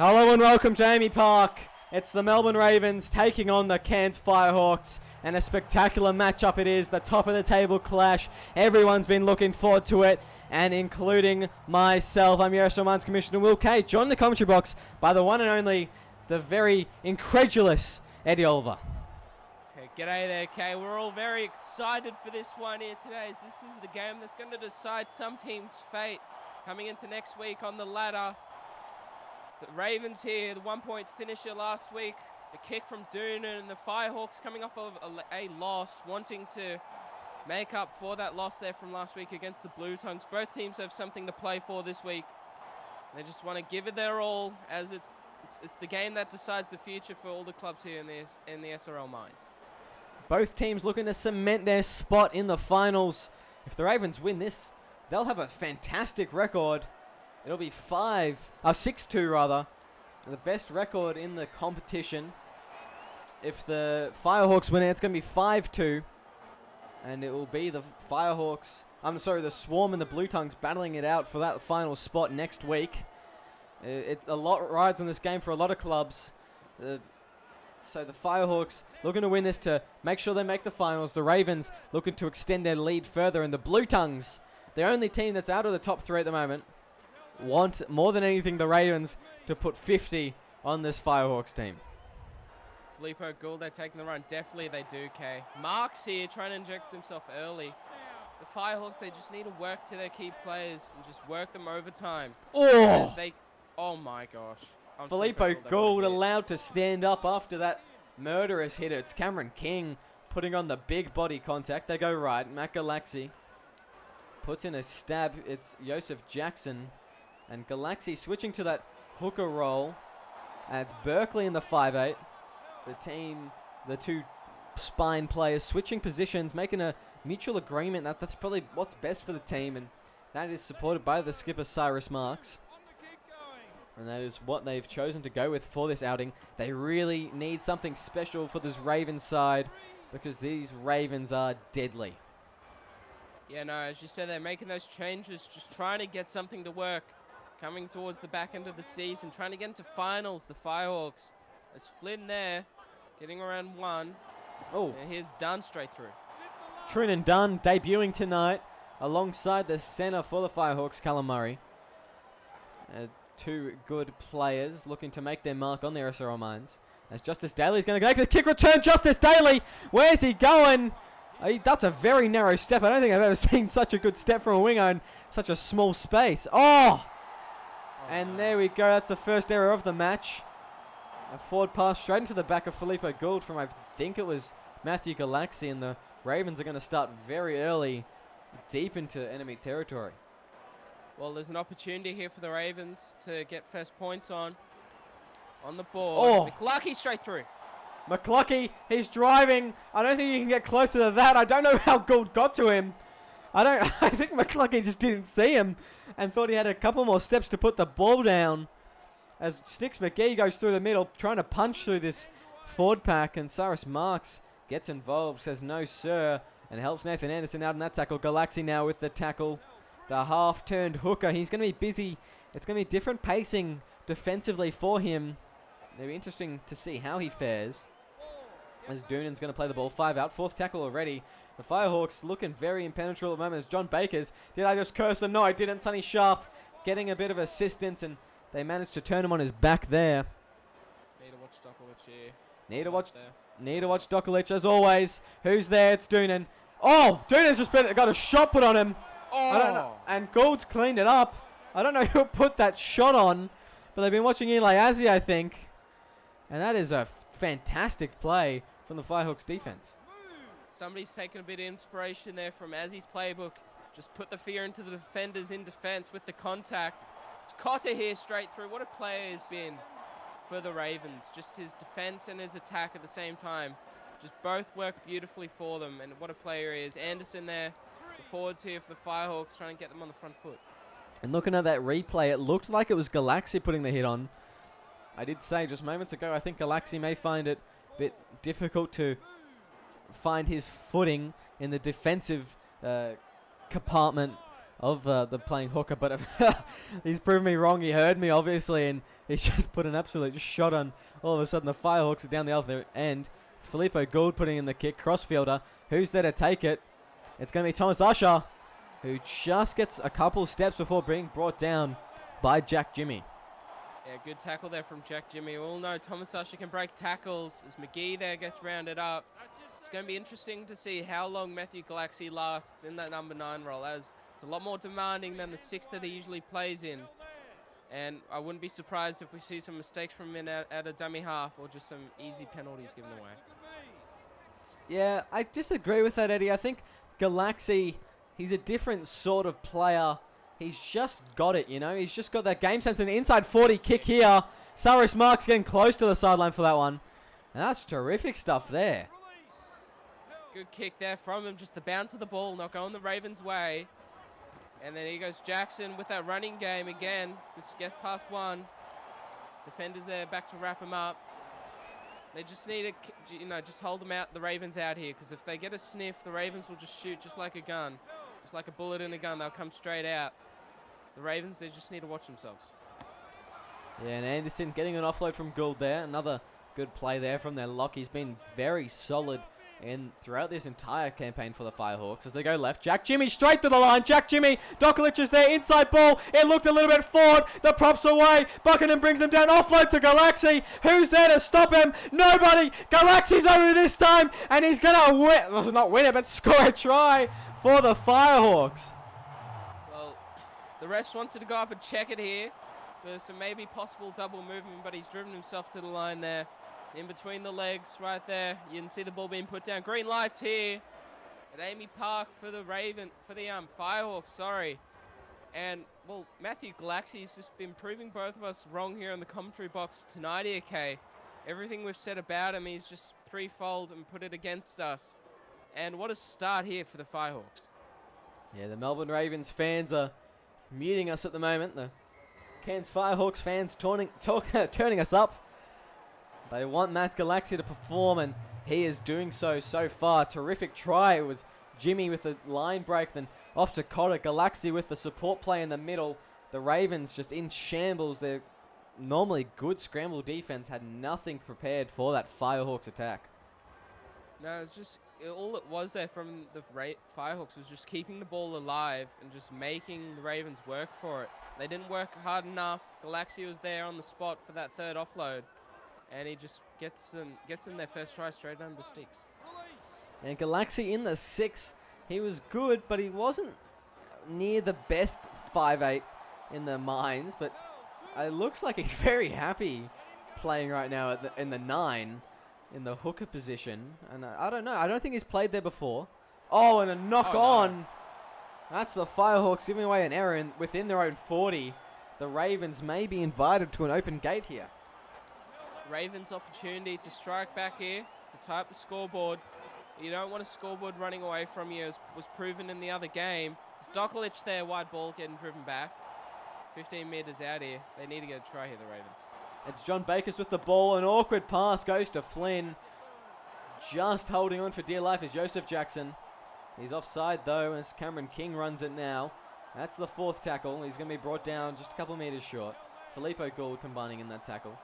Hello and welcome to Amy Park. It's the Melbourne Ravens taking on the Cairns Firehawks, and a spectacular matchup it is. The top of the table clash. Everyone's been looking forward to it, and including myself. I'm your SRL Mines Commissioner Will Kay, joined in the commentary box by the one and only, the very incredulous Eddie Oliver. Hey, g'day there, Kay. We're all very excited for this one here today, as this is the game that's going to decide some team's fate coming into next week on the ladder. The Ravens here, the 1-point finisher last week, the kick from Doonan, and the Firehawks coming off of a loss, wanting to make up for that loss there from last week against the Blue Tongues. Both teams have something to play for this week. They just want to give it their all, as it's the game that decides the future for all the clubs here in the SRL Mines. Both teams looking to cement their spot in the finals. If the Ravens win this, they'll have a fantastic record. It'll be 6-2 rather. The best record in the competition. If the Firehawks win it, it's going to be 5-2. And it will be the the Swarm and the Blue Tongues battling it out for that final spot next week. A lot rides on this game for a lot of clubs. So the Firehawks looking to win this to make sure they make the finals. The Ravens looking to extend their lead further. And the Blue Tongues, the only team that's out of the top three at the moment, want more than anything the Ravens to put 50 on this Firehawks team. Filippo Gould, they're taking the run. Definitely they do, Kay. Mark's here trying to inject himself early. The Firehawks, they just need to work to their key players and just work them over time. Oh my gosh. Filippo Gould allowed to stand up after that murderous hit. It's Cameron King putting on the big body contact. They go right. Matt Galaxy puts in a stab. It's Joseph Jackson. And Galaxy switching to that hooker roll. And it's Berkeley in the 5'8". The two spine players switching positions, making a mutual agreement that that's probably what's best for the team. And that is supported by the skipper, Cyrus Marks. And that is what they've chosen to go with for this outing. They really need something special for this Ravens side, because these Ravens are deadly. Yeah, no, as you said, they're making those changes, just trying to get something to work. Coming towards the back end of the season, trying to get into finals, the Firehawks. There's Flynn there, getting around one. Oh, and here's Dunn straight through. Trinan Dunn debuting tonight alongside the center for the Firehawks, Callum Murray. Two good players looking to make their mark on their SRL Mines. As Justice Daly's going to make the kick return. Justice Daly, where's he going? That's a very narrow step. I don't think I've ever seen such a good step from a winger in such a small space. And there we go. That's the first error of the match. A forward pass straight into the back of Filippo Gould from, I think it was Matthew Galaxy. And the Ravens are going to start very early, deep into enemy territory. Well, there's an opportunity here for the Ravens to get first points on the board. McLucky straight through. McLucky, he's driving. I don't think you can get closer to that. I don't know how Gould got to him. I think McLucky just didn't see him and thought he had a couple more steps to put the ball down. As Sticks McGee goes through the middle, trying to punch through this forward pack, and Cyrus Marks gets involved, says no sir, and helps Nathan Anderson out in that tackle. Galaxy now with the tackle. The half-turned hooker. He's going to be busy. It's going to be different pacing defensively for him. It'll be interesting to see how he fares. As Doonan's going to play the ball. 5 out. 4th tackle already. The Firehawks looking very impenetrable at the moment. As John Baker's. Did I just curse them? No, I didn't. Sonny Sharp getting a bit of assistance, and they managed to turn him on his back there. Need to watch Dokulich here. Need to watch Dokulich as always. Who's there? It's Doonan. Oh, Doonan's just got a shot put on him. I don't know. And Gould's cleaned it up. I don't know who put that shot on, but they've been watching Eli Azzi, I think. And that is a fantastic play from the Firehawks defense. Somebody's taken a bit of inspiration there from Azzi's playbook. Just put the fear into the defenders in defense with the contact. It's Cotter here straight through. What a player he's been for the Ravens. Just his defense and his attack at the same time. Just both work beautifully for them. And what a player he is. Anderson there. The forwards here for the Firehawks, trying to get them on the front foot. And looking at that replay, it looked like it was Galaxy putting the hit on. I did say just moments ago, I think Galaxy may find it a bit difficult to find his footing in the defensive compartment of the playing hooker, but he's proven me wrong. He heard me, obviously, and he's just put an absolute shot on. All of a sudden, the Firehawks are down the other end. It's Filippo Gould putting in the kick, crossfielder. Who's there to take it? It's going to be Thomas Usher, who just gets a couple steps before being brought down by Jack Jimmy. Yeah, good tackle there from Jack Jimmy. We all know Thomas Usher can break tackles as McGee there gets rounded up. It's going to be interesting to see how long Matthew Galaxy lasts in that number 9 role, as it's a lot more demanding than the 6 that he usually plays in. And I wouldn't be surprised if we see some mistakes from him at a dummy half or just some easy penalties given away. Yeah, I disagree with that, Eddie. I think Galaxy, he's a different sort of player. He's just got it, you know. He's just got that game sense. An inside 40 kick here. Cyrus Marks getting close to the sideline for that one. And that's terrific stuff there. Good kick there from him. Just the bounce of the ball, not going the Ravens' way. And then here goes Jackson with that running game again. Just gets past one. Defenders there back to wrap him up. They just need to, you know, just hold them out, the Ravens out here, because if they get a sniff, the Ravens will just shoot just like a gun. Just like a bullet in a gun, they'll come straight out. The Ravens, they just need to watch themselves. Yeah, and Anderson getting an offload from Gould there. Another good play there from their lock. He's been very solid throughout this entire campaign for the Firehawks as they go left. Jack Jimmy straight to the line. Jack Jimmy, Dokolic is there, inside ball. It looked a little bit forward. The props away. Buckingham brings him down. Offload to Galaxy. Who's there to stop him? Nobody. Galaxy's over this time, and he's going to win. Well, not win it, but score a try for the Firehawks. Well, the refs wanted to go up and check it here for some maybe possible double movement, but he's driven himself to the line there. In between the legs, right there. You can see the ball being put down. Green lights here at Amy Park for the Firehawks, sorry. And, well, Matthew Galaxy's just been proving both of us wrong here in the commentary box tonight here, Kay. Everything we've said about him, he's just threefold and put it against us. And what a start here for the Firehawks. Yeah, the Melbourne Ravens fans are muting us at the moment. The Cairns Firehawks fans turning us up. They want Matt Galaxy to perform, and he is doing so far. Terrific try. It was Jimmy with the line break, then off to Cotter. Galaxy with the support play in the middle. The Ravens just in shambles. Their normally good scramble defense had nothing prepared for that Firehawks attack. No, it's just all it was there from the Firehawks was just keeping the ball alive and just making the Ravens work for it. They didn't work hard enough. Galaxy was there on the spot for that third offload. And he just gets in their first try straight under the sticks. And Galaxy in the 6, he was good, but he wasn't near the best 5'8" in the mines. But it looks like he's very happy playing right now in the 9, in the hooker position. And I don't know. I don't think he's played there before. Oh, and a knock on. No. That's the Firehawks giving away an error within their own 40. The Ravens may be invited to an open gate here. Ravens' opportunity to strike back here, to tie up the scoreboard. You don't want a scoreboard running away from you, as was proven in the other game. It's Dokolic there, wide ball getting driven back. 15 metres out here. They need to get a try here, the Ravens. It's John Bakers with the ball. An awkward pass goes to Flynn. Just holding on for dear life is Joseph Jackson. He's offside though, as Cameron King runs it now. That's the 4th tackle. He's going to be brought down just a couple metres short. Filippo Gould combining in that tackle.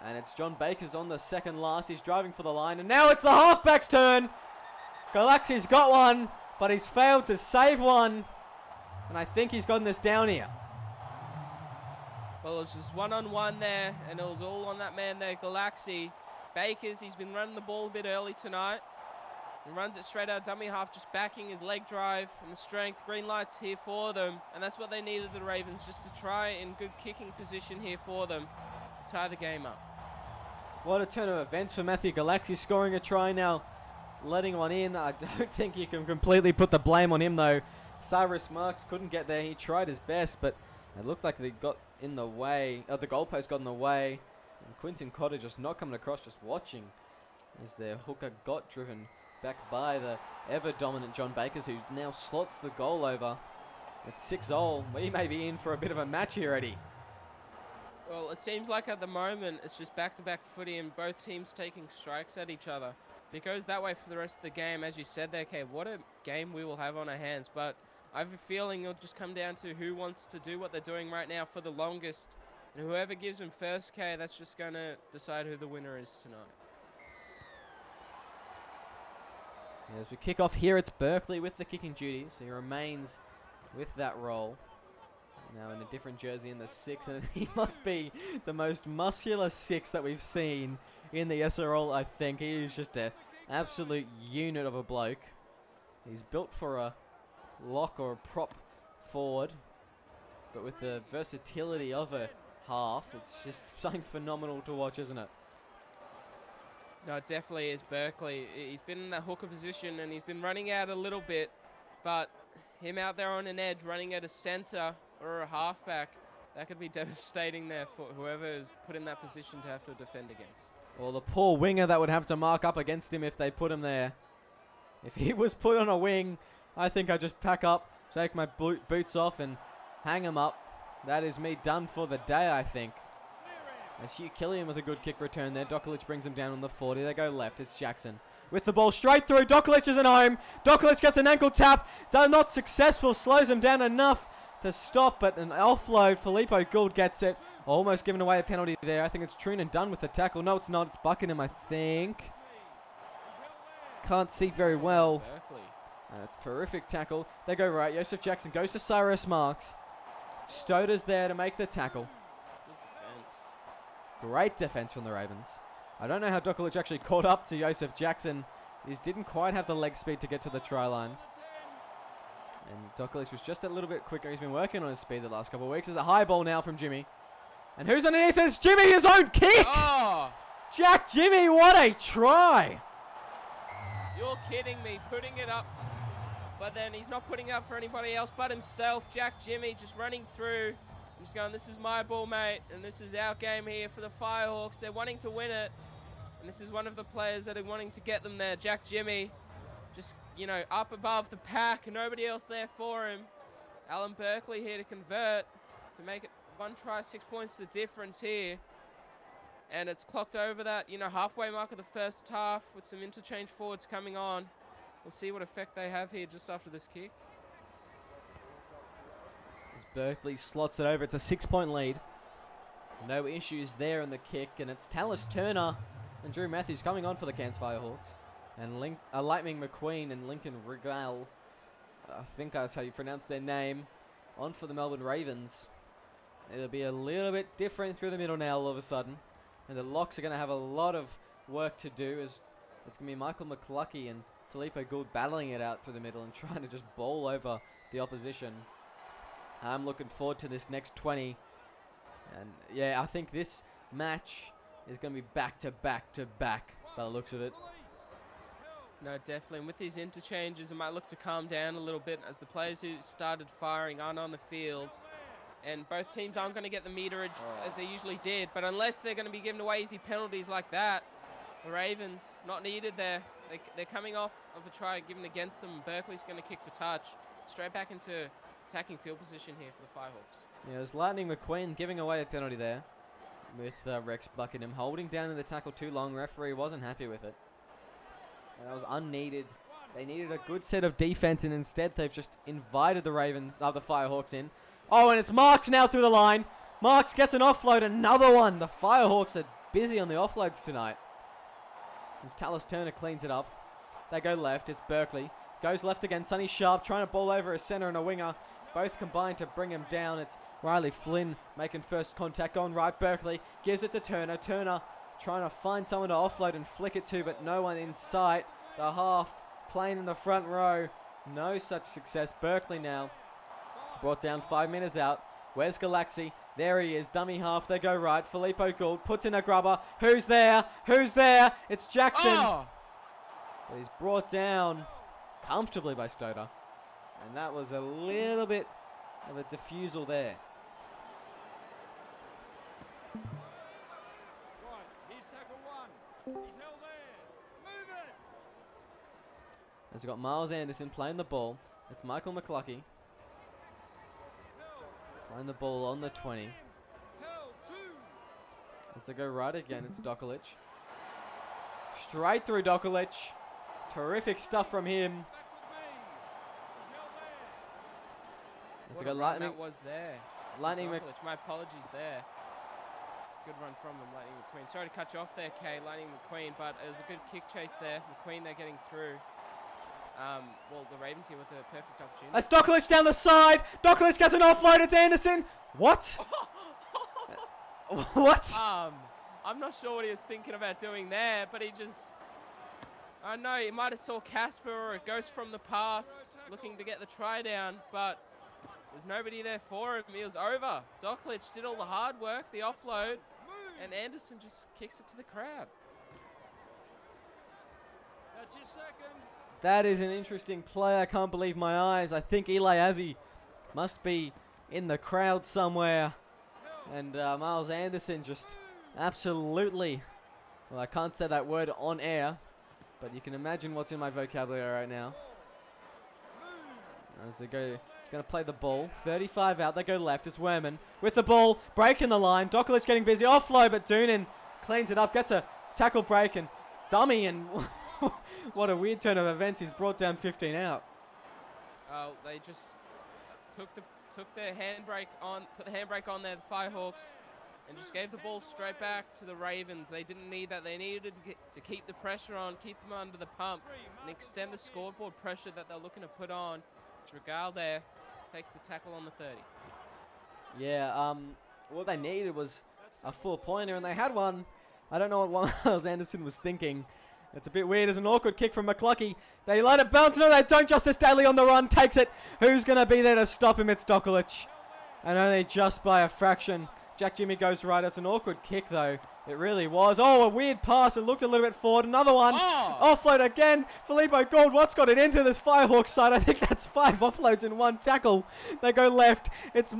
And it's John Bakers on the second last. He's driving for the line. And now it's the halfback's turn. Galaxy's got one, but he's failed to save one. And I think he's gotten this down here. Well, it was just one-on-one there, and it was all on that man there, Galaxy. Bakers, he's been running the ball a bit early tonight. He runs it straight out dummy half, just backing his leg drive and the strength. Green lights here for them. And that's what they needed, the Ravens, just to try in good kicking position here for them to tie the game up. What a turn of events for Matthew Galaxy, scoring a try now, letting one in. I don't think you can completely put the blame on him though. Cyrus Marks couldn't get there. He tried his best, but it looked like they got in the way. The goalpost got in the way. And Quinton Cotter just not coming across, just watching as their hooker got driven back by the ever-dominant John Bakers, who now slots the goal over. It's 6-0. We may be in for a bit of a match here, Eddie. Well, it seems like at the moment it's just back-to-back footy and both teams taking strikes at each other. If it goes that way for the rest of the game, as you said there, Kay, what a game we will have on our hands. But I have a feeling it'll just come down to who wants to do what they're doing right now for the longest. And whoever gives them first K, that's just going to decide who the winner is tonight. As we kick off here, it's Berkeley with the kicking duties. He remains with that role. Now in a different jersey in the 6, and he must be the most muscular 6 that we've seen in the SRL, I think. He is just an absolute unit of a bloke. He's built for a lock or a prop forward, but with the versatility of a half, it's just something phenomenal to watch, isn't it? No, it definitely is Berkeley. He's been in that hooker position and he's been running out a little bit, but him out there on an edge running at a center or a halfback, that could be devastating there for whoever is put in that position to have to defend against. Well, the poor winger that would have to mark up against him if they put him there. If he was put on a wing, I think I'd just pack up, take my boots off and hang him up. That is me done for the day, I think. As Hugh Killian with a good kick return there. Dokulic brings him down on the 40. They go left. It's Jackson with the ball straight through. Dokulic isn't home. Dokulic gets an ankle tap. They're not successful. Slows him down enough to stop, but an offload. Filippo Gould gets it. Almost giving away a penalty there. I think it's Trunan done with the tackle. No, it's not. It's Buckingham, I think. Can't see very well. Terrific tackle. They go right. Joseph Jackson goes to Cyrus Marks. Stoder's there to make the tackle. Great defense from the Ravens. I don't know how Dokulic actually caught up to Joseph Jackson. He didn't quite have the leg speed to get to the try line. And Dokulic was just a little bit quicker. He's been working on his speed the last couple of weeks. There's a high ball now from Jimmy. And who's underneath it? It's Jimmy, his own kick! Oh! Jack Jimmy, what a try! You're kidding me, putting it up. But then he's not putting it up for anybody else but himself. Jack Jimmy just running through. Just going, this is my ball, mate, and this is our game here for the Firehawks. They're wanting to win it, and this is one of the players that are wanting to get them there. Jack Jimmy, just, you know, up above the pack, nobody else there for him. Alan Berkeley here to convert, to make it 1 try, 6 points the difference here. And it's clocked over that, you know, halfway mark of the first half with some interchange forwards coming on. We'll see what effect they have here just after this kick. As Berkeley slots it over, it's a 6-point lead. No issues there in the kick, and it's Tallis Turner and Drew Matthews coming on for the Cairns Firehawks. And Lightning McQueen and Lincoln Regal, I think that's how you pronounce their name, on for the Melbourne Ravens. It'll be a little bit different through the middle now all of a sudden. And the locks are going to have a lot of work to do, as it's going to be Michael McCluckey and Filippo Gould battling it out through the middle and trying to just bowl over the opposition. I'm looking forward to this next 20. And yeah, I think this match is going to be back to back to back by the looks of it. No, definitely. And with these interchanges, it might look to calm down a little bit as the players who started firing aren't on the field. And both teams aren't going to get the meterage as they usually did. But unless they're going to be giving away easy penalties like that, the Ravens, not needed there. They're coming off of a try given against them. Berkeley's going to kick for touch. Straight back into attacking field position here for the Firehawks. Yeah, there's Lightning McQueen giving away a penalty there with Rex Buckingham holding down in the tackle too long. Referee wasn't happy with it. And that was unneeded. They needed a good set of defense, and instead they've just invited the the Firehawks in. Oh, and it's Marks now through the line. Marks gets an offload, another one. The Firehawks are busy on the offloads tonight. As Tallis Turner cleans it up. They go left. It's Berkeley. Goes left again. Sonny Sharp trying to ball over a center and a winger. Both combined to bring him down. It's Riley Flynn making first contact on right. Berkeley gives it to Turner. Turner trying to find someone to offload and flick it to, but no one in sight. The half playing in the front row. No such success. Berkeley now brought down 5 minutes out. Where's Galaxy? There he is. Dummy half. They go right. Filippo Gould puts in a grubber. Who's there? Who's there? It's Jackson. Oh! But he's brought down comfortably by Stoder. And that was a little bit of a diffusal there. Right, here's tackle one. He's held there. Move it. As we've got Miles Anderson playing the ball. It's Michael McCluckey playing the ball on the 20. As they go right again, it's Dokulic. Straight through Dokulic. Terrific stuff from him. It's What a a good run lightning. that was there. Lightning Dockledge, my apologies there. Good run from him, Lightning McQueen. Sorry to cut you off there, Kay, Lightning McQueen, but it was a good kick chase there. McQueen, they're getting through. Well, the Ravens here with a perfect opportunity. That's Dockledge down the side. Dockledge gets an offload. It's Anderson. What? What? I'm not sure what he was thinking about doing there, but he just... I know, he might have saw Casper or a ghost from the past looking to get the try down, but there's nobody there for him. He was over. Dockledge did all the hard work, the offload, and Anderson just kicks it to the crowd. That's your second. That is an interesting play. I can't believe my eyes. I think Eli Azzi must be in the crowd somewhere. And Miles Anderson just absolutely... Well, I can't say that word on air, but you can imagine what's in my vocabulary right now. As they go... Going to play the ball. 35 out. They go left. It's Werman with the ball. Breaking the line. Dockledge getting busy. Offload, but Doonan cleans it up. Gets a tackle break and dummy. And what a weird turn of events. He's brought down 15 out. Oh, they just took their handbrake on, put the handbrake on there, the Firehawks, and just gave the ball straight back to the Ravens. They didn't need that. They needed to keep the pressure on, keep them under the pump, and extend the scoreboard pressure that they're looking to put on. Dragal there takes the tackle on the 30. Yeah, what they needed was a 4-pointer, and they had one. I don't know what Miles Anderson was thinking. It's a bit weird. It's an awkward kick from McCluckey. They let it bounce. No, they don't. Justice Daly on the run takes it. Who's going to be there to stop him? It's Dockledge. And only just by a fraction. Jack Jimmy goes right. It's an awkward kick, though. It really was. Oh, a weird pass. It looked a little bit forward. Another one. Oh. Offload again. Filippo Gould, what's got it into this Firehawks side? I think that's 5 offloads in one tackle. They go left. It's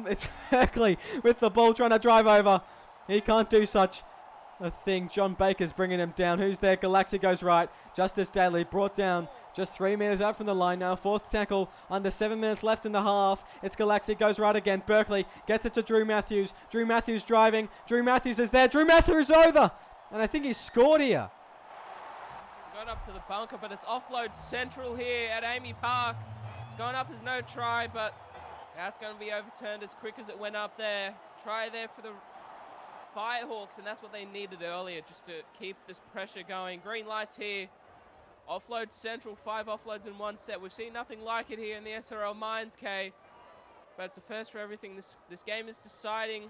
Berkeley with the ball trying to drive over. He can't do such a thing. John Baker's bringing him down. Who's there? Galaxy goes right. Justice Daly brought down just 3 meters out from the line now. 4th tackle. Under 7 minutes left in the half. It's Galaxy goes right again. Berkeley gets it to Drew Matthews. Drew Matthews driving. Drew Matthews is there. Drew Matthews is over. And I think he scored here. Got up to the bunker, but it's offload central here at Amy Park. It's going up as no try, but that's going to be overturned as quick as it went up there. Try there for the Firehawks, and that's what they needed earlier, just to keep this pressure going. Green lights here. Offload central, 5 offloads in one set. We've seen nothing like it here in the SRL Mines, K. But it's a first for everything. This game is deciding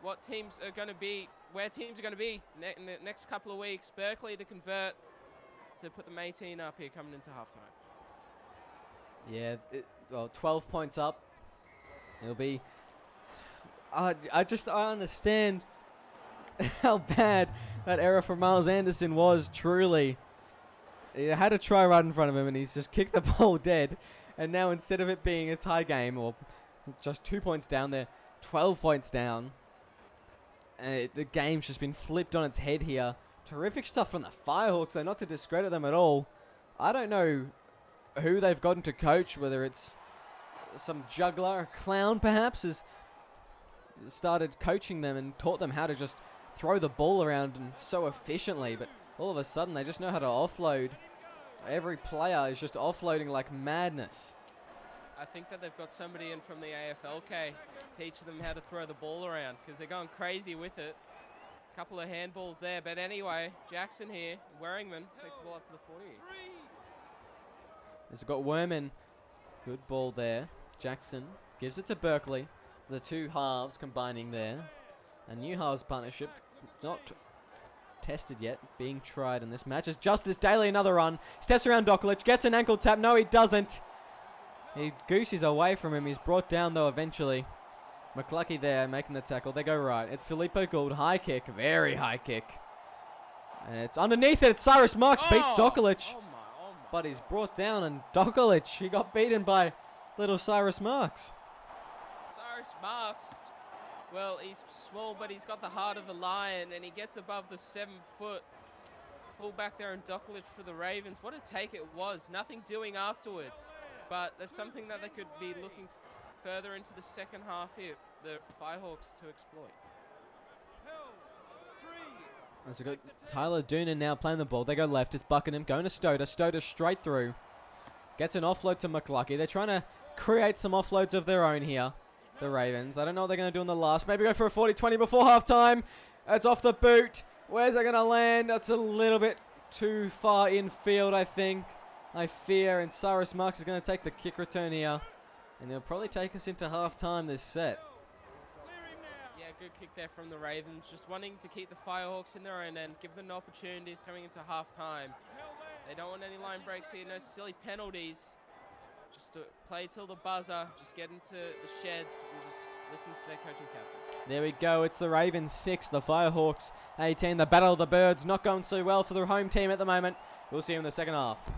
what teams are going to be, where teams are going to be in the next couple of weeks. Berkeley to convert to put them 18 up here coming into halftime. Yeah, well, 12 points up. It'll be... I understand how bad that error from Miles Anderson was, truly. He had a try right in front of him, and he's just kicked the ball dead. And now instead of it being a tie game, or just 2 points down, they're 12 points down. The game's just been flipped on its head here. Terrific stuff from the Firehawks, though, not to discredit them at all. I don't know who they've gotten to coach, whether it's some juggler, a clown perhaps, has started coaching them and taught them how to just throw the ball around and so efficiently, but all of a sudden they just know how to offload. Every player is just offloading like madness. I think that they've got somebody in from the AFLK teaching them how to throw the ball around, because they're going crazy with it. Couple of handballs there, but anyway, Jackson here, Warringman takes the ball up to the 40. He's got Werman. Good ball there. Jackson gives it to Berkeley. The two halves combining there. A new halves partnership, not tested yet, being tried in this match. As Justice Daly, another run. Steps around Dockledge, gets an ankle tap. No, he doesn't. He gooses away from him. He's brought down, though, eventually. McCluckey there making the tackle. They go right. It's Filippo Gould. High kick. Very high kick. And it's underneath it. It's Cyrus Marks beats Dockledge. Oh my. But he's brought down, and Dockledge, he got beaten by little Cyrus Marks. Cyrus Marks, well, he's small, but he's got the heart of a lion, and he gets above the 7-foot. Full back there in Dockledge for the Ravens. What a take it was. Nothing doing afterwards. But there's something that they could be looking further into the second half here, the Firehawks, to exploit. So got Tyler Doonan now playing the ball. They go left. It's Buckingham going to Stoder. Stoder straight through. Gets an offload to McCluckey. They're trying to create some offloads of their own here. the Ravens. I don't know what they're going to do in the last. Maybe go for a 40-20 before halftime. It's off the boot. Where's it going to land? That's a little bit too far infield, I think. I fear. And Cyrus Marks is going to take the kick return here. And he'll probably take us into halftime this set. Yeah, good kick there from the Ravens. Just wanting to keep the Firehawks in their own end, give them opportunities coming into halftime. They don't want any line breaks here, no silly penalties. Just to play till the buzzer, just get into the sheds and just listen to their coaching captain. There we go. It's the Ravens 6, the Firehawks 18. The Battle of the Birds not going so well for the home team at the moment. We'll see you in the second half.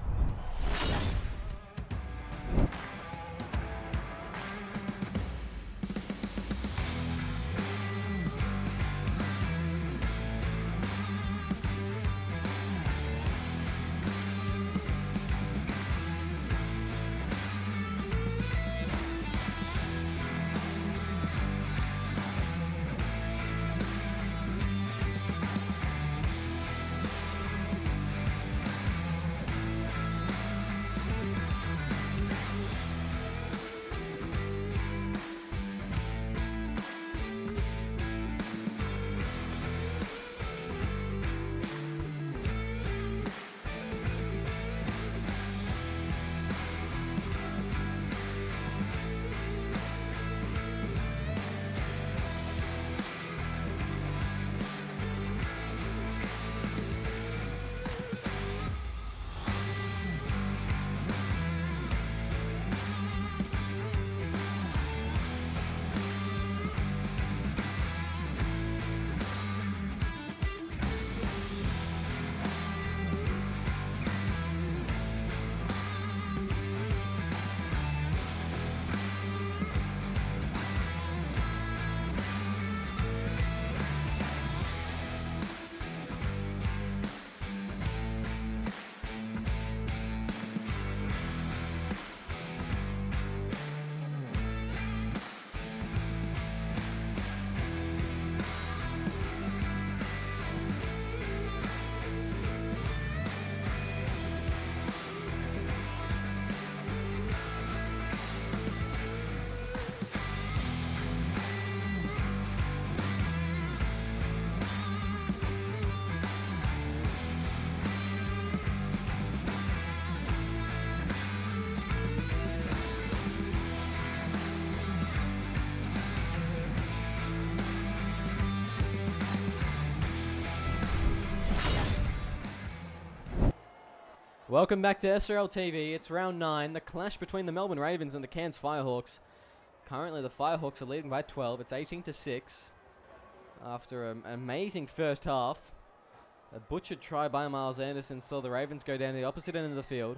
Welcome back to SRL TV. It's round 9, the clash between the Melbourne Ravens and the Cairns Firehawks. Currently, the Firehawks are leading by 12. It's 18-6 after an amazing first half. A butchered try by Miles Anderson saw the Ravens go down to the opposite end of the field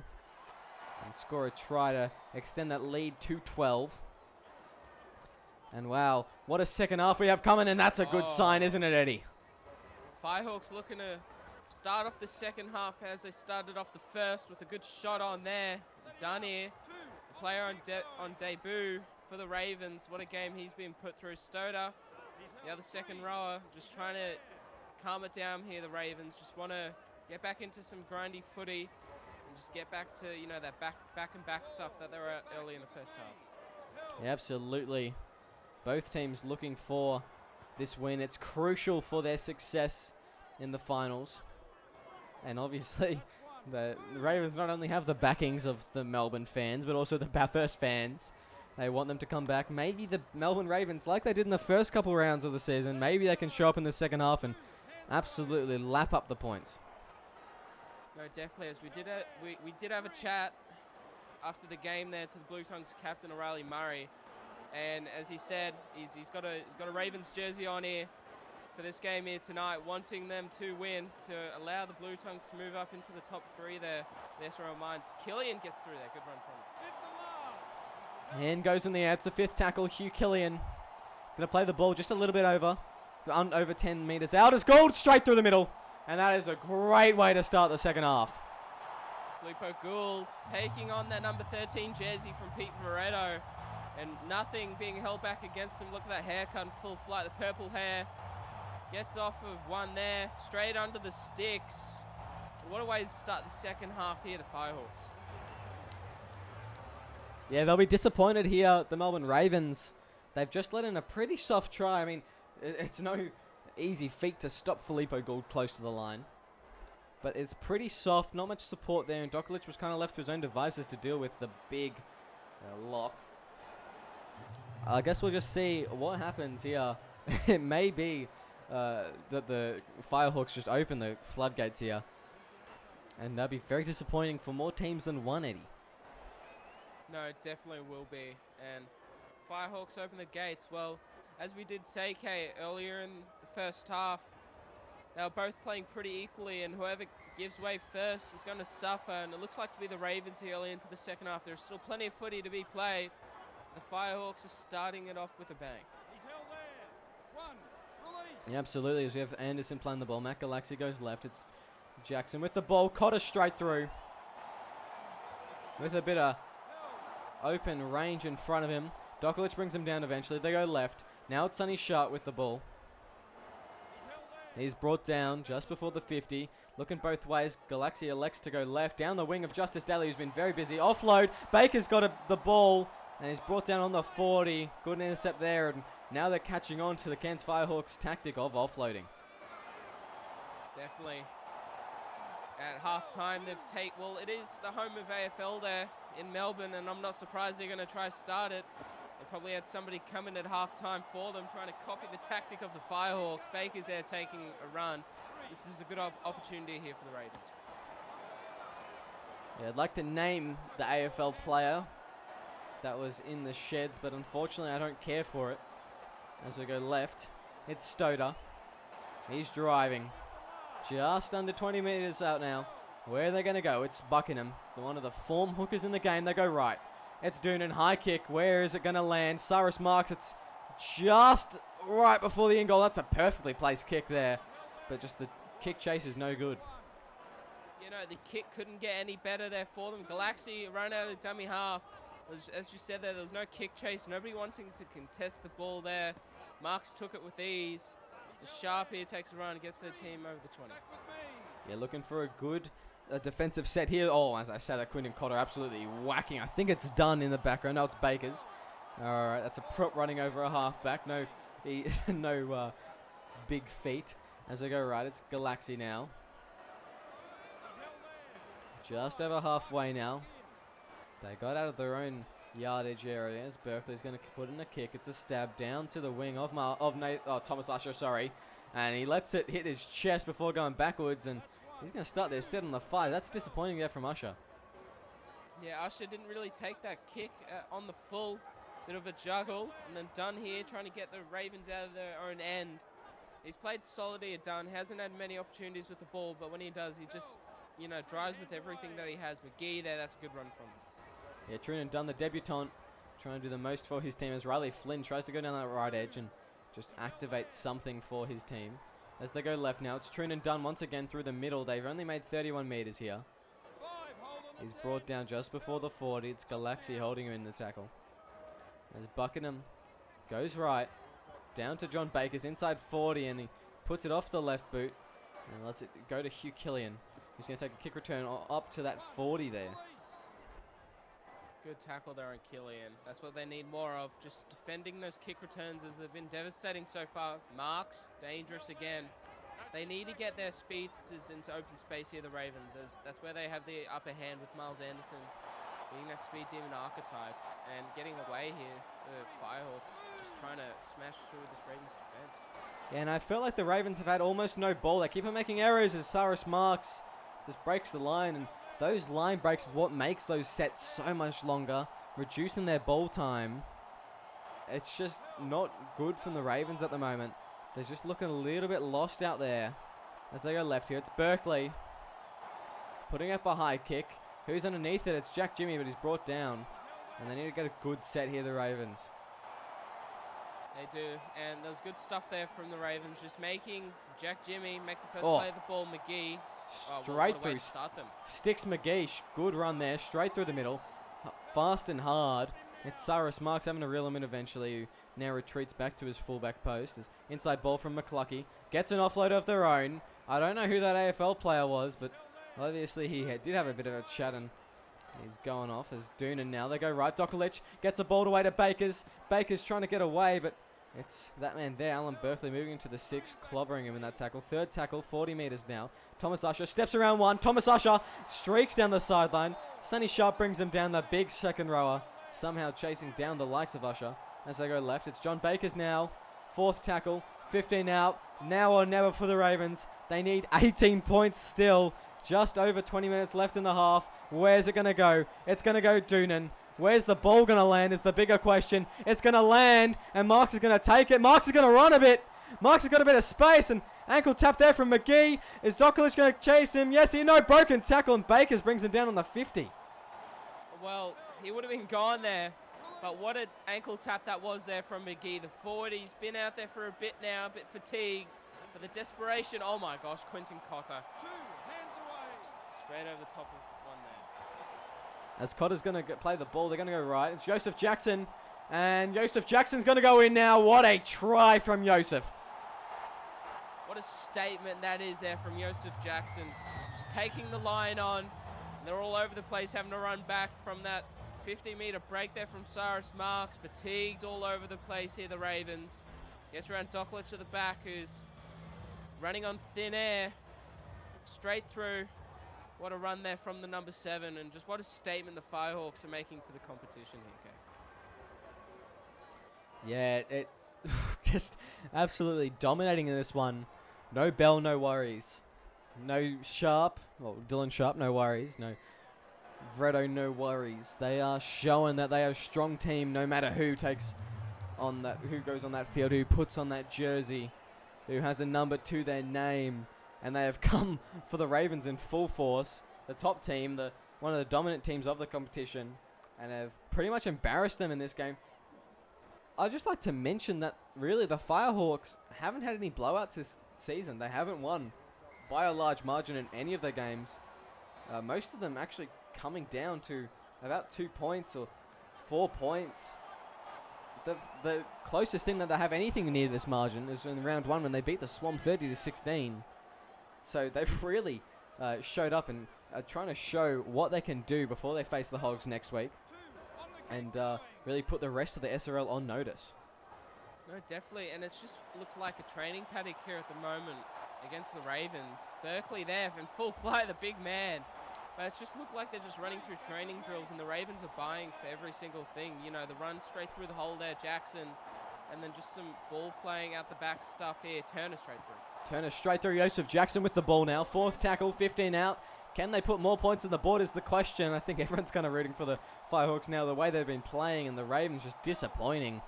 and score a try to extend that lead to 12. And wow, what a second half we have coming, and that's a good sign, isn't it, Eddie? Firehawks looking to start off the second half as they started off the first with a good shot on there. Done here. The player on debut for the Ravens. What a game he's been put through. Stoder, the other second rower, just trying to calm it down here, the Ravens. Just want to get back into some grindy footy and just get back to, you know, that back stuff that they were at early in the first half. Yeah, absolutely. Both teams looking for this win. It's crucial for their success in the finals. And obviously, the Ravens not only have the backings of the Melbourne fans, but also the Bathurst fans. They want them to come back. Maybe the Melbourne Ravens, like they did in the first couple rounds of the season, maybe they can show up in the second half and absolutely lap up the points. No, definitely. As we did have a chat after the game there to the Blue Tongues captain O'Reilly Murray, and as he said, he's got a Ravens jersey on here for this game here tonight, wanting them to win to allow the Blue Tongues to move up into the top 3 there. The SRL Mines. Killian gets through there. Good run from him. And goes in the air. It's the 5th tackle, Hugh Killian. Going to play the ball just a little bit over 10 metres out. It's Gould straight through the middle. And that is a great way to start the second half. Filippo Gould taking on that number 13 jersey from Pete Veretto. And nothing being held back against him. Look at that haircut in full flight. The purple hair. Gets off of one there. Straight under the sticks. What a way to start the second half here, the Firehawks. Yeah, they'll be disappointed here, the Melbourne Ravens. They've just let in a pretty soft try. I mean, it's no easy feat to stop Filippo Gould close to the line. But it's pretty soft, not much support there, and Dokalic was kind of left to his own devices to deal with the big lock. I guess we'll just see what happens here. It may be that the Firehawks just open the floodgates here. And that'd be very disappointing for more teams than one, Eddie. No, it definitely will be. And Firehawks open the gates. Well, as we did say, Kay, earlier in the first half, they were both playing pretty equally, and whoever gives way first is going to suffer. And it looks like to be the Ravens early into the second half. There's still plenty of footy to be played. The Firehawks are starting it off with a bang. He's held there. Run. Release. Yeah, absolutely. As we have Anderson playing the ball. Matt Galaxy goes left. It's Jackson with the ball. Cotter straight through. With a bit of open range in front of him. Dokalic brings him down eventually. They go left. Now it's Sonny Sharp with the ball. He's brought down just before the 50. Looking both ways. Galaxy elects to go left. Down the wing of Justice Daly, who's been very busy. Offload. Baker's got the ball. And he's brought down on the 40. Good intercept there. And now they're catching on to the Cairns Firehawks tactic of offloading. Definitely. At half-time, well, it is the home of AFL there in Melbourne, and I'm not surprised they're going to try start it. They probably had somebody come in at half-time for them, trying to copy the tactic of the Firehawks. Baker's there taking a run. This is a good opportunity here for the Ravens. Yeah, I'd like to name the AFL player that was in the sheds, but unfortunately I don't care for it. As we go left, it's Stoder. He's driving. Just under 20 metres out now. Where are they going to go? It's Buckingham, one of the form hookers in the game. They go right. It's Doonan, high kick. Where is it going to land? Cyrus Marks, it's just right before the in goal. That's a perfectly placed kick there. But just the kick chase is no good. You know, the kick couldn't get any better there for them. Galaxy run out of the dummy half. As you said there was no kick chase. Nobody wanting to contest the ball there. Marks took it with ease. The Sharp here takes a run, gets their team over the 20. Yeah, looking for a good defensive set here. Oh, as I said, that Quinton Cotter absolutely whacking. I think it's done in the background. No, it's Baker's. All right, that's a prop running over a halfback. No big feet. As they go right, it's Galaxy now. Just over halfway now. They got out of their own yardage areas. Berkeley's going to put in a kick. It's a stab down to the wing of Thomas Usher, sorry. And he lets it hit his chest before going backwards, and he's going to start their set on the 5. That's disappointing there from Usher. Yeah, Usher didn't really take that kick on the full. Bit of a juggle, and then Dunn here trying to get the Ravens out of their own end. He's played solid here, Dunn. Hasn't had many opportunities with the ball, but when he does, he just, drives with everything that he has. McGee there, that's a good run from him. Yeah, Trunan Dunn, the debutant, trying to do the most for his team as Riley Flynn tries to go down that right edge and just activate something for his team. As they go left now, it's Trunan Dunn once again through the middle. They've only made 31 metres here. He's brought down just before the 40. It's Galaxy holding him in the tackle. As Buckingham goes right, down to John Baker's inside 40, and he puts it off the left boot and lets it go to Hugh Killian, who's going to take a kick return up to that 40 there. Good tackle there on Killian. That's what they need more of, just defending those kick returns as they've been devastating so far. Marks, dangerous again. They need to get their speedsters into open space here, the Ravens, as that's where they have the upper hand with Miles Anderson being that speed demon archetype and getting away here. The Firehawks just trying to smash through this Ravens defense. Yeah, and I felt like the Ravens have had almost no ball. They keep on making errors as Cyrus Marks just breaks the line, and those line breaks is what makes those sets so much longer, reducing their ball time. It's just not good from the Ravens at the moment. They're just looking a little bit lost out there. As they go left here, it's Berkeley putting up a high kick. Who's underneath it? It's Jack Jimmy, but he's brought down. And they need to get a good set here, the Ravens. They do, and there's good stuff there from the Ravens, just making Jack Jimmy make the first play of the ball. McGee straight through, start them. Sticks McGee, good run there, straight through the middle, fast and hard. It's Cyrus Marks having to reel him in eventually, who now retreats back to his fullback post. As inside ball from McClucky, gets an offload of their own. I don't know who that AFL player was, but obviously he did have a bit of a chat and He's going off as Doonan now. They go right. Dokalic gets the ball away to Bakers. Bakers trying to get away, but it's that man there, Alan Berkeley, moving into the 6, clobbering him in that tackle. Third tackle, 40 metres now. Thomas Usher steps around one. Thomas Usher streaks down the sideline. Sonny Sharp brings him down, the big second rower. Somehow chasing down the likes of Usher as they go left. It's John Bakers now. Fourth tackle, 15 out. Now or never for the Ravens. They need 18 points still. Just over 20 minutes left in the half. Where's it going to go? It's going to go Doonan. Where's the ball going to land is the bigger question. It's going to land, and Marks is going to take it. Marks is going to run a bit. Marks has got a bit of space, and ankle tap there from McGee. Is Dokalic going to chase him? Yes, no, broken tackle, and Bakers brings him down on the 50. Well, he would have been gone there, but what an ankle tap that was there from McGee. The forward, he's been out there for a bit now, a bit fatigued, but the desperation, oh my gosh, Quinton Cotter. 2 hands away. Straight over the top of one there. As Cotter's going to play the ball, they're going to go right. It's Joseph Jackson, and Joseph Jackson's going to go in now. What a try from Joseph. What a statement that is there from Joseph Jackson. Just taking the line on. They're all over the place, having to run back from that 50-meter break there from Cyrus Marks. Fatigued all over the place here, the Ravens. Gets around Dokalic to the back, who's running on thin air. Straight through. What a run there from the number 7, and just what a statement the Firehawks are making to the competition here, Kay. Yeah, it just absolutely dominating in this one. No Bell, no worries. No Sharp, well, Dylan Sharp, no worries. No Vredo, no worries. They are showing that they are a strong team no matter who takes on that, who goes on that field, who puts on that jersey, who has a number to their name. And they have come for the Ravens in full force. The top team, one of the dominant teams of the competition, and have pretty much embarrassed them in this game. I'd just like to mention that really the Firehawks haven't had any blowouts this season. They haven't won by a large margin in any of their games. Most of them actually coming down to about 2 points or 4 points. The closest thing that they have anything near this margin is in round 1 when they beat the Swarm 30-16. So they've really showed up and are trying to show what they can do before they face the Hogs next week. And really put the rest of the SRL on notice. No, definitely, and it's just looked like a training paddock here at the moment against the Ravens. Berkeley there in full flight, the big man. But it's just looked like they're just running through training drills, and the Ravens are buying for every single thing. You know, the run straight through the hole there, Jackson, and then just some ball playing out the back stuff here. Turner straight through. Turner straight through. Joseph Jackson with the ball now. Fourth tackle, 15 out. Can they put more points on the board is the question. I think everyone's kind of rooting for the Firehawks now, the way they've been playing, and the Ravens just disappointing.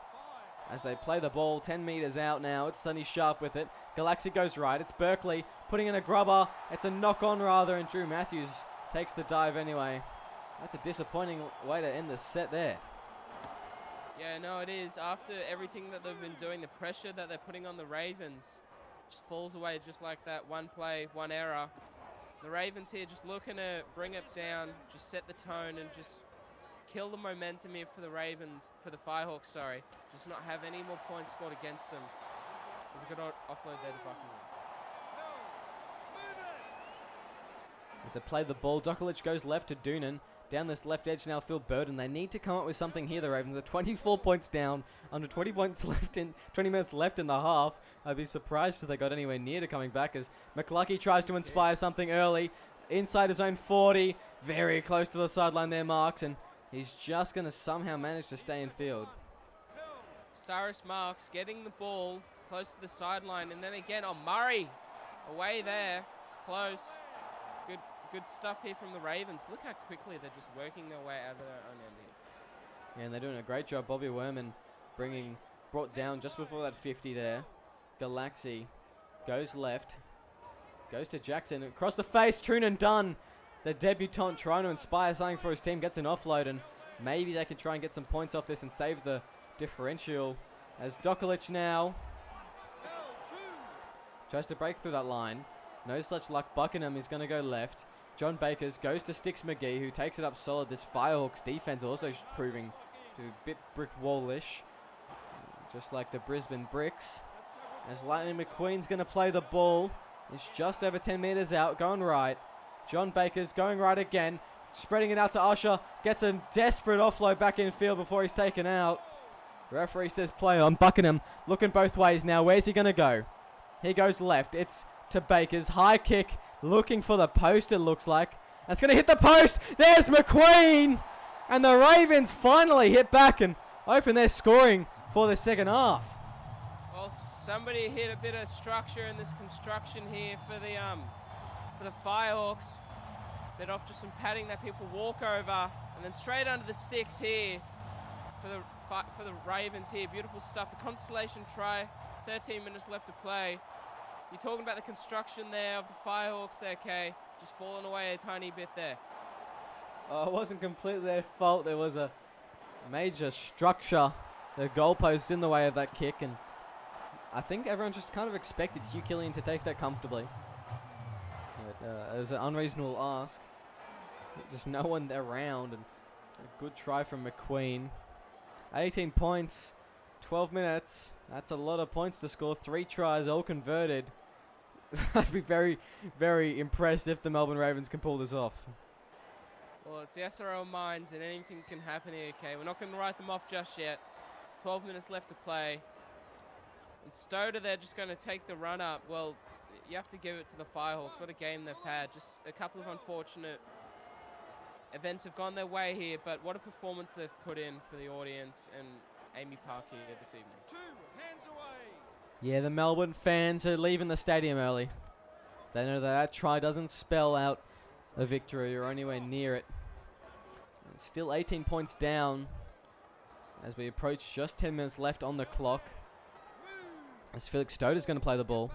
As they play the ball 10 metres out now. It's Sonny Sharp with it. Galaxy goes right. It's Berkeley putting in a grubber. It's a knock-on rather, and Drew Matthews takes the dive anyway. That's a disappointing way to end the set there. Yeah, no, it is. After everything that they've been doing, the pressure that they're putting on the Ravens just falls away just like that. One play, one error. The Ravens here just looking to bring it down, just set the tone and just kill the momentum here for the Ravens, for the Firehawks, sorry. Just not have any more points scored against them. There's a good offload there to Buckingham. As they play the ball, Dokalic goes left to Doonan. Down this left edge now, Phil Burden. They need to come up with something here, the Ravens. They're 24 points down, under 20 minutes left in the half. I'd be surprised if they got anywhere near to coming back as McLucky tries to inspire something early. Inside his own 40, very close to the sideline there, Marks, and he's just going to somehow manage to stay in field. Cyrus Marks getting the ball close to the sideline, and then again, Murray away there, close. Good stuff here from the Ravens. Look how quickly they're just working their way out of their own end here. Yeah, and they're doing a great job. Bobby Werman brought down just before that 50 there. Galaxy goes left, goes to Jackson. Across the face, Trunan Dunn, the debutant, trying to inspire something for his team, gets an offload, and maybe they can try and get some points off this and save the differential. As Dokalic now tries to break through that line. No such luck. Buckingham is going to go left. John Bakers goes to Sticks McGee, who takes it up solid. This Firehawks defense also proving to be a bit brick wallish, just like the Brisbane Bricks. As Lightning McQueen's going to play the ball. It's just over 10 metres out, going right. John Bakers going right again. Spreading it out to Usher. Gets a desperate offload back in field before he's taken out. Referee says play on. Buckingham looking both ways now. Where's he going to go? He goes left. It's to Bakers. High kick. Looking for the post, it looks like. That's going to hit the post. There's McQueen. And the Ravens finally hit back and open their scoring for the second half. Well, somebody hit a bit of structure in this construction here for the Firehawks. Bit off just some padding that people walk over, and then straight under the sticks here for the Ravens here. Beautiful stuff. A consolation try. 13 minutes left to play. You're talking about the construction there of the Firehawks there, Kay. Just falling away a tiny bit there. Oh, it wasn't completely their fault. There was a major structure. The goalpost in the way of that kick, and I think everyone just kind of expected Hugh Killian to take that comfortably. But, it was an unreasonable ask. Just no one around, and a good try from McQueen. 18 points, 12 minutes. That's a lot of points to score. 3 tries, all converted. I'd be very, very impressed if the Melbourne Ravens can pull this off. Well, it's the SRL Mines, and anything can happen here, okay? We're not going to write them off just yet. 12 minutes left to play. And Stoder, they're just going to take the run up. Well, you have to give it to the Firehawks. What a game they've had. Just a couple of unfortunate events have gone their way here, but what a performance they've put in for the audience and Amy Park here this evening. 2 hands away. Yeah, the Melbourne fans are leaving the stadium early. They know that try doesn't spell out a victory or anywhere near it. It's still 18 points down as we approach just 10 minutes left on the clock. As Felix Stoder's going to play the ball.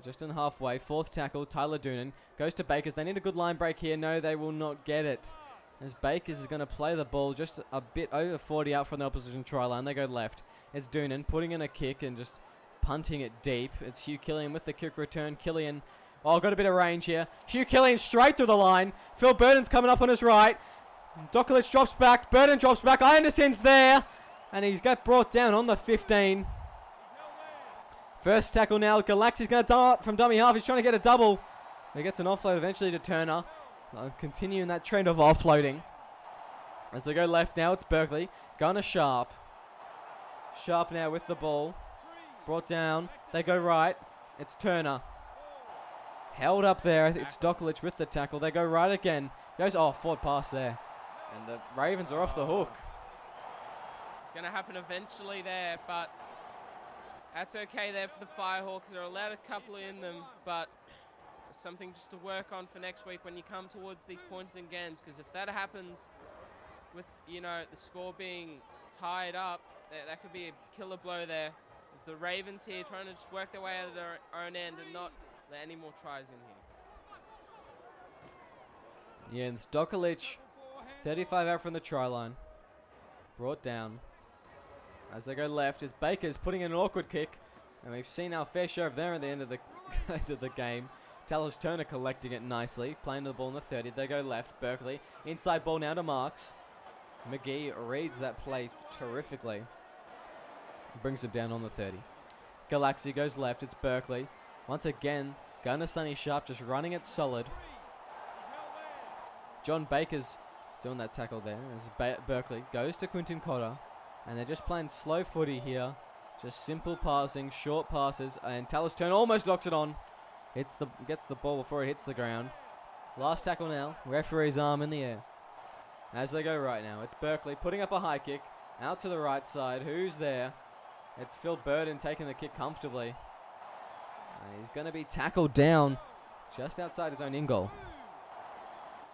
Just in halfway. 4th tackle, Tyler Doonan. Goes to Bakers. They need a good line break here. No, they will not get it. As Bakers is going to play the ball just a bit over 40 out from the opposition try line. They go left. It's Doonan putting in a kick and just punting it deep. It's Hugh Killian with the kick return. Killian, oh, got a bit of range here. Hugh Killian straight through the line. Phil Burton's coming up on his right. Dokulic drops back. Burton drops back. Anderson's there. And he's got brought down on the 15. First tackle now. Galaxi's going to dart from dummy half. He's trying to get a double. He gets an offload eventually to Turner. Continuing that trend of offloading. As they go left now, it's Berkeley. Going to Sharp. Sharp now with the ball. Brought down. They go right. It's Turner. Held up there. It's Dokulic with the tackle. They go right again. Goes, oh, forward pass there. And the Ravens are off the hook. It's going to happen eventually there, but that's okay there for the Firehawks. They're allowed a couple in them, but it's something just to work on for next week when you come towards these points and games, because if that happens with, you know, the score being tied up, that could be a killer blow there. As the Ravens here trying to just work their way out of their own end and not let any more tries in here. Yeah, and it's Dokulic, 35 out from the try line. Brought down. As they go left, it's Bakers putting in an awkward kick. And we've seen our fair share of there at the end of the end of the game. Tallis Turner collecting it nicely. Playing the ball in the 30. They go left. Berkeley. Inside ball now to Marks. McGee reads that play terrifically. Brings him down on the 30. Galaxy goes left. It's Berkeley. Once again, going to Sonny Sharp, just running it solid. John Baker's doing that tackle there as Berkeley goes to Quinton Cotter. And they're just playing slow footy here. Just simple passing, short passes. And Tallis Turner almost knocks it on. Gets the ball before it hits the ground. Last tackle now. Referee's arm in the air. As they go right now, it's Berkeley putting up a high kick. Out to the right side. Who's there? It's Phil Burton taking the kick comfortably. And he's going to be tackled down just outside his own in goal.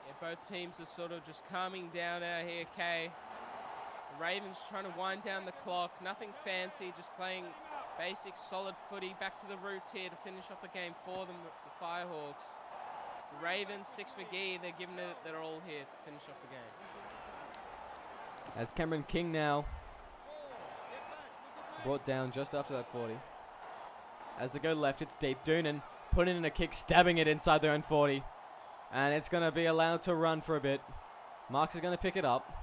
Yeah, both teams are sort of just calming down out here, Kay. The Ravens trying to wind down the clock. Nothing fancy, just playing basic, solid footy. Back to the roots here to finish off the game for them, the Firehawks. The Ravens, Stix McGee, they're giving it their all here to finish off the game. As Cameron King now brought down just after that 40. As they go left, it's deep. Doonan putting in a kick, stabbing it inside their own 40. And it's going to be allowed to run for a bit. Marks is going to pick it up.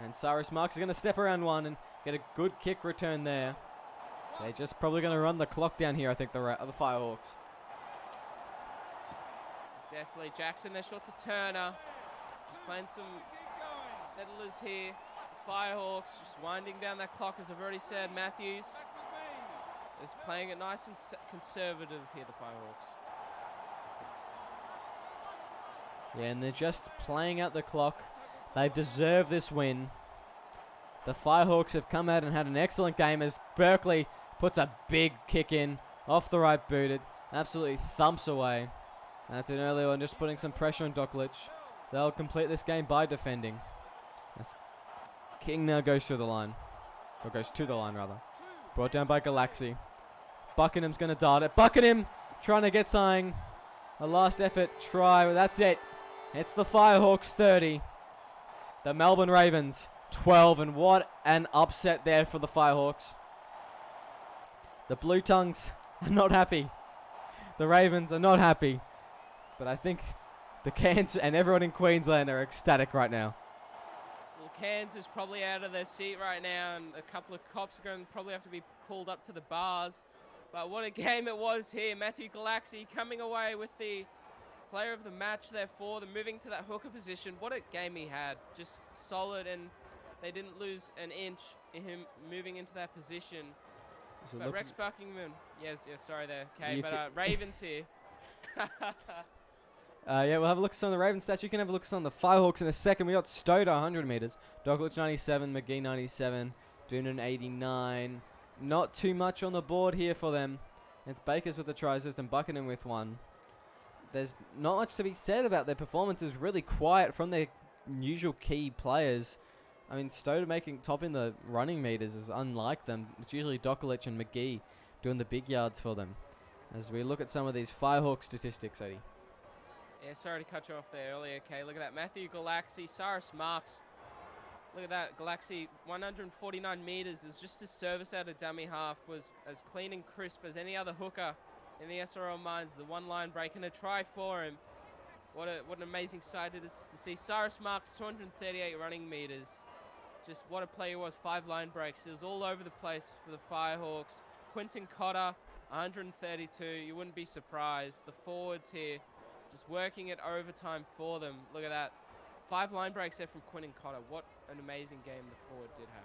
And Cyrus Marks is going to step around one and get a good kick return there. They're just probably going to run the clock down here, I think, the Firehawks. Definitely. Jackson, they're short to Turner. Just playing some settlers here. Firehawks just winding down that clock, as I've already said. Matthews is playing it nice and conservative here, the Firehawks. Yeah, and they're just playing out the clock. They've deserved this win. The Firehawks have come out and had an excellent game as Berkeley puts a big kick in off the right boot. It absolutely thumps away. That's an early one, just putting some pressure on Doklich. They'll complete this game by defending. As King now goes through the line. Or goes to the line, rather. Brought down by Galaxy. Buckingham's going to dart it. Buckingham trying to get something. A last effort try. Well, that's it. It's the Firehawks 30. The Melbourne Ravens 12. And what an upset there for the Firehawks. The Blue Tongues are not happy. The Ravens are not happy. But I think the Cairns and everyone in Queensland are ecstatic right now. Well, Cairns is probably out of their seat right now, and a couple of cops are going to probably have to be called up to the bars. But what a game it was here. Matthew Galaxy coming away with the player of the match there for them, moving to that hooker position. What a game he had. Just solid, and they didn't lose an inch in him moving into that position. So but Rex Buckingham, yes, sorry there, okay, but Ravens here. Yeah, we'll have a look at some of the Ravens stats. You can have a look at some of the Firehawks in a second. We got Stoder 100 meters, Doklich 97, McGee 97, Doonan 89. Not too much on the board here for them. It's Bakers with the try assist and Buckingham with one. There's not much to be said about their performances. Really quiet from their usual key players. I mean, Stoder making top in the running meters is unlike them. It's usually Doklich and McGee doing the big yards for them. As we look at some of these Firehawk statistics, Eddie. Yeah, sorry to cut you off there earlier. Okay, look at that. Matthew Galaxy, Cyrus Marks. Look at that. Galaxy, 149 meters. Is just his service out of dummy half was as clean and crisp as any other hooker in the SRL Mines. The one line break and a try for him. What an amazing sight it is to see. Cyrus Marks, 238 running meters. Just what a player he was. 5 line breaks. He was all over the place for the Firehawks. Quinton Cotter, 132. You wouldn't be surprised. The forwards here just working it overtime for them. Look at that. 5 line breaks there from Quinton Cotter. What an amazing game the forward did have.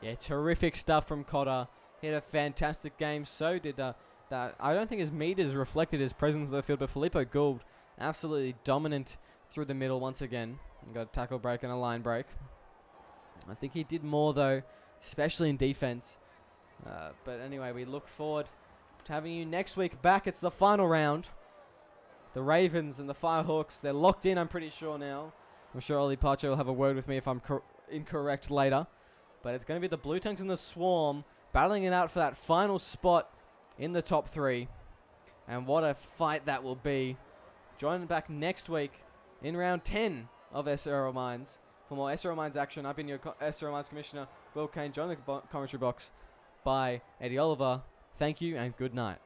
Yeah, terrific stuff from Cotter. He had a fantastic game. So did that. I don't think his meters reflected his presence on the field, but Filippo Gould absolutely dominant through the middle once again. And got a tackle break and a line break. I think he did more though, especially in defense. But anyway, we look forward to having you next week back. It's the final round. The Ravens and the Firehawks, they're locked in, I'm pretty sure now. I'm sure Ollie Pacho will have a word with me if I'm incorrect later. But it's going to be the Blue Tongues and the Swarm battling it out for that final spot in the top 3. And what a fight that will be. Join back next week in round 10 of SRL Mines. For more SRL Mines action, I've been your SRL Mines Commissioner, Will Kane. Join the commentary box by Eddie Oliver. Thank you and good night.